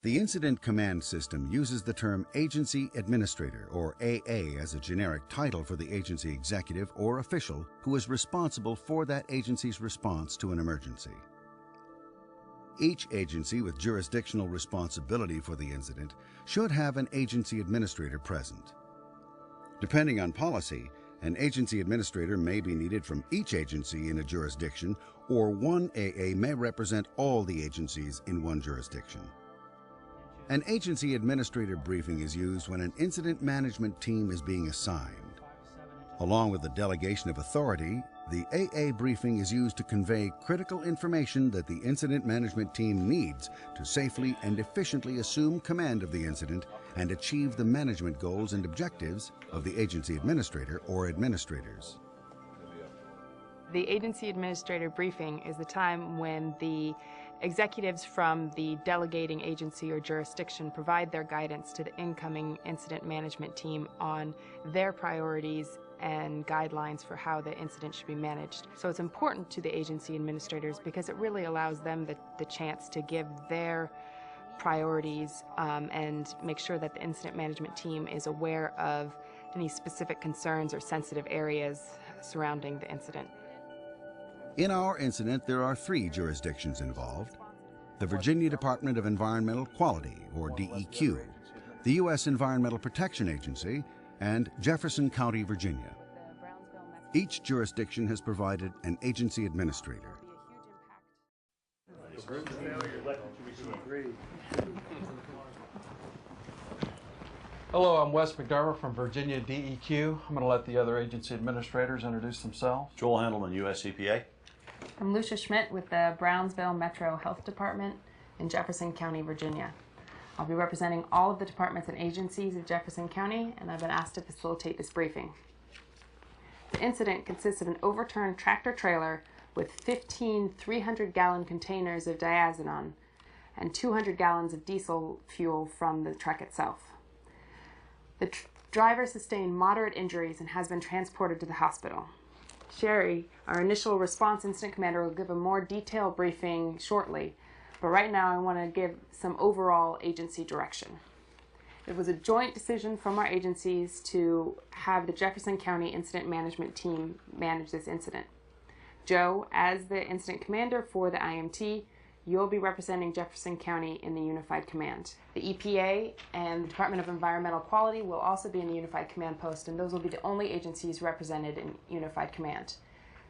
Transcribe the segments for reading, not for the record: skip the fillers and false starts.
The Incident Command System uses the term Agency Administrator, or AA, as a generic title for the agency executive or official who is responsible for that agency's response to an emergency. Each agency with jurisdictional responsibility for the incident should have an agency administrator present. Depending on policy, an agency administrator may be needed from each agency in a jurisdiction, or one AA may represent all the agencies in one jurisdiction. An agency administrator briefing is used when an incident management team is being assigned. Along with the delegation of authority, the AA briefing is used to convey critical information that the incident management team needs to safely and efficiently assume command of the incident and achieve the management goals and objectives of the agency administrator or administrators. The agency administrator briefing is the time when the executives from the delegating agency or jurisdiction provide their guidance to the incoming incident management team on their priorities and guidelines for how the incident should be managed. So it's important to the agency administrators because it really allows them the chance to give their priorities and make sure that the incident management team is aware of any specific concerns or sensitive areas surrounding the incident. In our incident, there are 3 jurisdictions involved: the Virginia Department of Environmental Quality, or DEQ, the U.S. Environmental Protection Agency, and Jefferson County, Virginia. Each jurisdiction has provided an agency administrator. Hello, I'm Wes McDermott from Virginia DEQ. I'm going to let the other agency administrators introduce themselves. Joel Handelman, U.S. EPA. I'm Lucia Schmidt with the Brownsville Metro Health Department in Jefferson County, Virginia. I'll be representing all of the departments and agencies of Jefferson County, and I've been asked to facilitate this briefing. The incident consists of an overturned tractor trailer with 15 300-gallon containers of diazinon and 200 gallons of diesel fuel from the truck itself. The driver sustained moderate injuries and has been transported to the hospital. Sherry, our initial response incident commander, will give a more detailed briefing shortly, but right now I want to give some overall agency direction. It was a joint decision from our agencies to have the Jefferson County Incident Management Team manage this incident. Joe, as the incident commander for the IMT, you'll be representing Jefferson County in the Unified Command. The EPA and the Department of Environmental Quality will also be in the Unified Command post, and those will be the only agencies represented in Unified Command.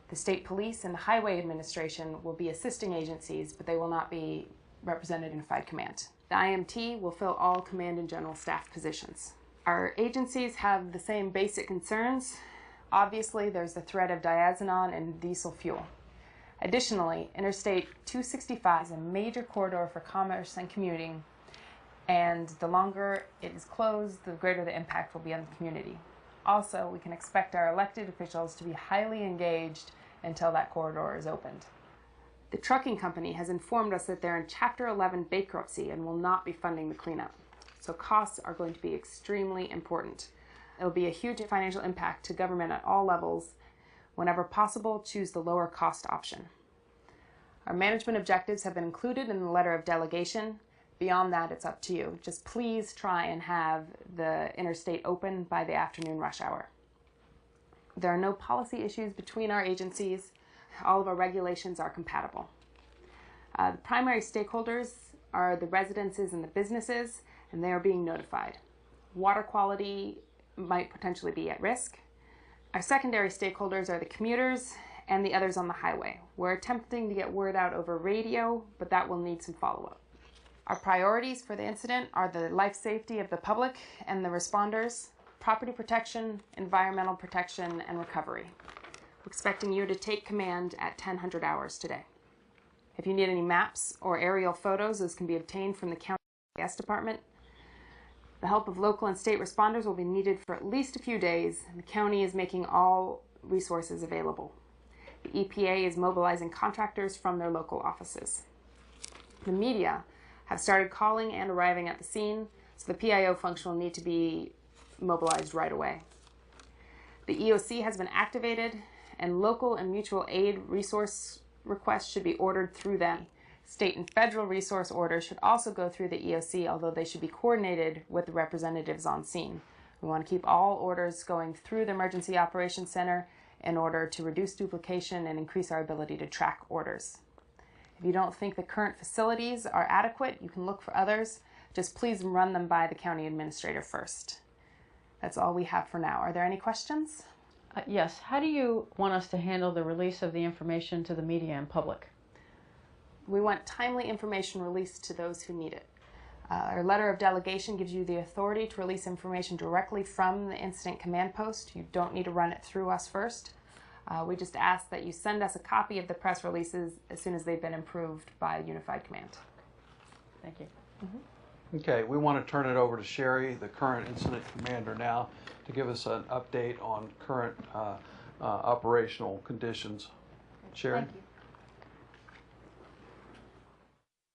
The State Police and the Highway Administration will be assisting agencies, but they will not be represented in Unified Command. The IMT will fill all command and general staff positions. Our agencies have the same basic concerns. Obviously, there's the threat of diazinon and diesel fuel. Additionally, Interstate 265 is a major corridor for commerce and commuting, and the longer it is closed, the greater the impact will be on the community. Also, we can expect our elected officials to be highly engaged until that corridor is opened. The trucking company has informed us that they're in Chapter 11 bankruptcy and will not be funding the cleanup. So costs are going to be extremely important. It will be a huge financial impact to government at all levels. Whenever possible, choose the lower cost option. Our management objectives have been included in the letter of delegation. Beyond that, it's up to you. Just please try and have the interstate open by the afternoon rush hour. There are no policy issues between our agencies. All of our regulations are compatible. The primary stakeholders are the residences and the businesses, and they are being notified. Water quality might potentially be at risk. Our secondary stakeholders are the commuters and the others on the highway. We're attempting to get word out over radio, but that will need some follow-up. Our priorities for the incident are the life safety of the public and the responders, property protection, environmental protection, and recovery. We're expecting you to take command at 1000 hours today. If you need any maps or aerial photos, those can be obtained from the County S Department. The help of local and state responders will be needed for at least a few days, and the county is making all resources available. The EPA is mobilizing contractors from their local offices. The media have started calling and arriving at the scene, so the PIO function will need to be mobilized right away. The EOC has been activated, and local and mutual aid resource requests should be ordered through them. State and federal resource orders should also go through the EOC, although they should be coordinated with the representatives on scene. We want to keep all orders going through the Emergency Operations Center in order to reduce duplication and increase our ability to track orders. If you don't think the current facilities are adequate, you can look for others. Just please run them by the county administrator first. That's all we have for now. Are there any questions? Yes. How do you want us to handle the release of the information to the media and public? We want timely information released to those who need it. Our letter of delegation gives you the authority to release information directly from the incident command post. You don't need to run it through us first. We just ask that you send us a copy of the press releases as soon as they've been approved by Unified Command. Thank you. Okay, we want to turn it over to Sherry, the current incident commander now, to give us an update on current operational conditions. Sherry? Thank you.